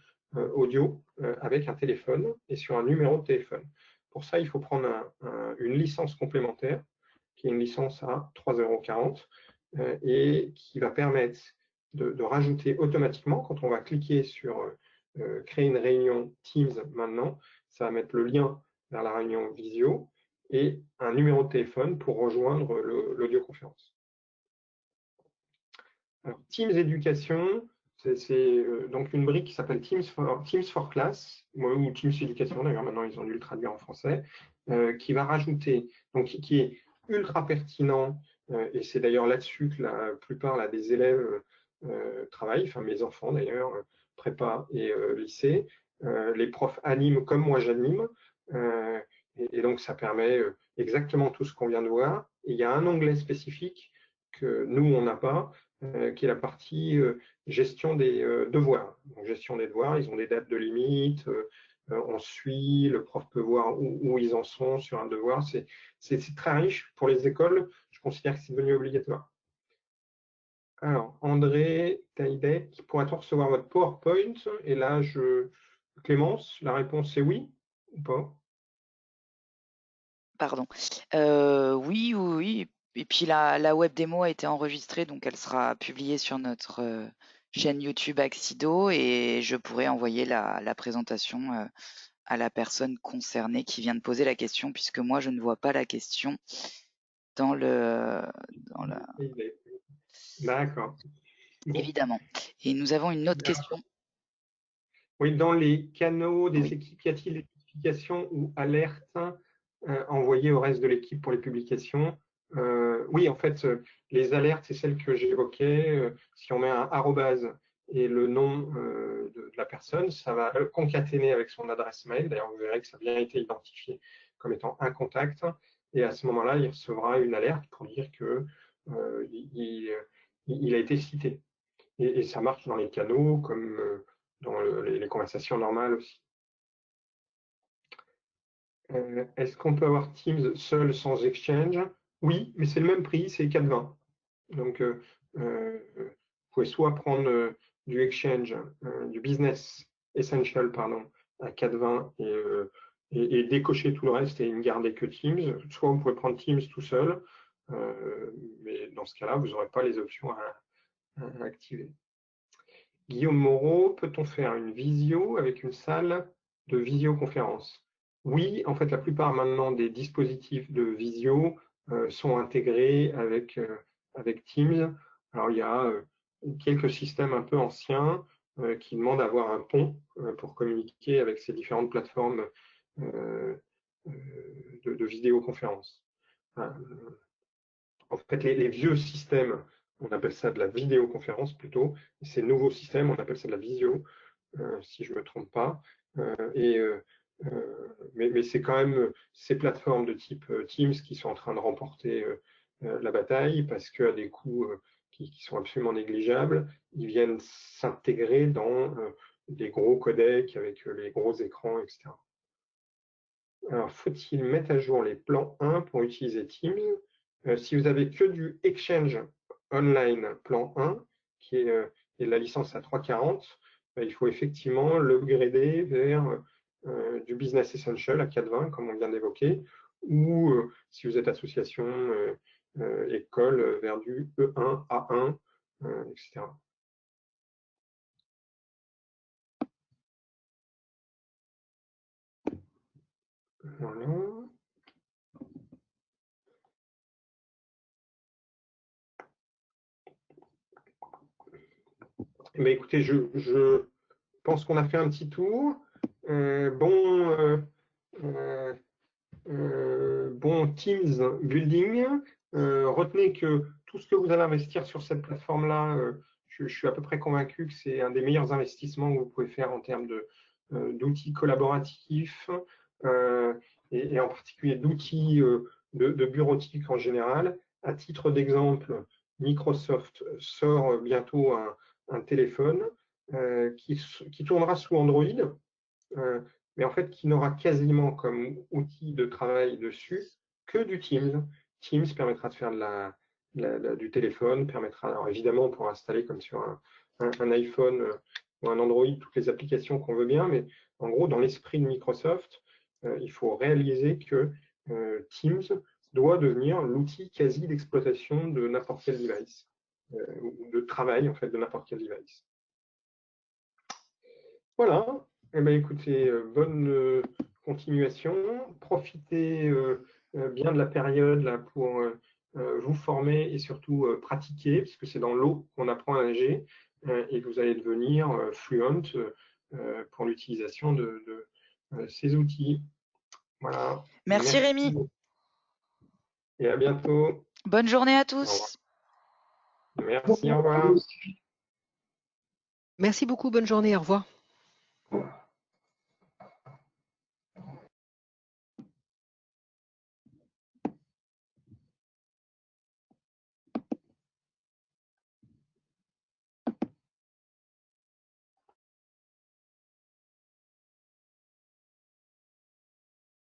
audio avec un téléphone et sur un numéro de téléphone. Pour ça, il faut prendre une licence complémentaire, qui est une licence à 3,40 € et qui va permettre de rajouter automatiquement, quand on va cliquer sur créer une réunion Teams maintenant, ça va mettre le lien vers la réunion visio et un numéro de téléphone pour rejoindre l'audioconférence. Alors, Teams Éducation, c'est donc une brique qui s'appelle Teams for Class, ou Teams Éducation d'ailleurs, maintenant ils ont dû le traduire en français, qui va rajouter, donc qui est ultra pertinent, et c'est d'ailleurs là-dessus que la plupart des élèves travaillent, enfin mes enfants d'ailleurs, prépa et lycée. Les profs animent comme moi j'anime, Et donc, ça permet exactement tout ce qu'on vient de voir. Et il y a un onglet spécifique que nous, on n'a pas, qui est la partie gestion des devoirs. Donc, gestion des devoirs, ils ont des dates de limite, on suit, le prof peut voir où ils en sont sur un devoir. C'est très riche pour les écoles. Je considère que c'est devenu obligatoire. Alors, André Taïdek, pourra-t-on recevoir votre PowerPoint? Et là, Clémence, la réponse est oui ou pas? Pardon. Oui, oui, oui. Et puis la web démo a été enregistrée, donc elle sera publiée sur notre chaîne YouTube Axido et je pourrai envoyer la présentation à la personne concernée qui vient de poser la question, puisque moi je ne vois pas la question dans la... D'accord. Bon. Évidemment. Et nous avons une autre question. Oui, dans les canaux des Oui. équipes, y a-t-il des notifications ou alertes envoyées au reste de l'équipe pour les publications? Oui, en fait, les alertes, c'est celles que j'évoquais. Si on met un arrobase et le nom de la personne, ça va concaténer avec son adresse mail. D'ailleurs, vous verrez que ça a bien été identifié comme étant un contact. Et à ce moment-là, il recevra une alerte pour dire que il a été cité. Et ça marche dans les canaux comme dans les conversations normales aussi. Est-ce qu'on peut avoir Teams seul sans Exchange? Oui, mais c'est le même prix, c'est 4,20. Donc, vous pouvez soit prendre du Exchange, du Business Essential, pardon, à 4,20 et décocher tout le reste et ne garder que Teams, soit vous pouvez prendre Teams tout seul, mais dans ce cas-là, vous n'aurez pas les options à activer. Guillaume Moreau, peut-on faire une visio avec une salle de visioconférence? Oui, en fait, la plupart maintenant des dispositifs de visio sont intégrés avec Teams. Alors, il y a quelques systèmes un peu anciens qui demandent d'avoir un pont pour communiquer avec ces différentes plateformes euh, de vidéoconférence. En fait, les vieux systèmes, on appelle ça de la vidéoconférence plutôt, et ces nouveaux systèmes, on appelle ça de la visio, si je ne me trompe pas. Et, mais c'est quand même ces plateformes de type Teams qui sont en train de remporter la bataille parce qu'à des coûts qui sont absolument négligeables, ils viennent s'intégrer dans des gros codecs avec les gros écrans, etc. Alors, faut-il mettre à jour les plans 1 pour utiliser Teams? Si vous avez que du Exchange Online plan 1, qui est la licence à 3,40, il faut effectivement l'upgrader vers du Business Essential à 4,20, comme on vient d'évoquer, ou si vous êtes association, école, vers du E1, A1, etc. Voilà. Mais écoutez, je pense qu'on a fait un petit tour. Bon Teams building. Retenez que tout ce que vous allez investir sur cette plateforme-là, je suis à peu près convaincu que c'est un des meilleurs investissements que vous pouvez faire en termes d'outils collaboratifs et en particulier d'outils de bureautique en général. À titre d'exemple, Microsoft sort bientôt un téléphone qui tournera sous Android, mais en fait qui n'aura quasiment comme outil de travail dessus que du Teams. Teams permettra de faire du téléphone, permettra, alors évidemment, pour installer comme sur un iPhone ou un Android toutes les applications qu'on veut bien, mais en gros, dans l'esprit de Microsoft, il faut réaliser que Teams doit devenir l'outil quasi d'exploitation de n'importe quel device, ou de travail en fait de n'importe quel device. Voilà. Eh bien, écoutez, bonne continuation. Profitez bien de la période là, pour vous former et surtout pratiquer, parce que c'est dans l'eau qu'on apprend à nager et que vous allez devenir fluent pour l'utilisation de ces outils. Voilà. Merci Rémi. Et à bientôt. Bonne journée à Au revoir. tous. Merci, au revoir. Merci beaucoup, bonne journée, au revoir.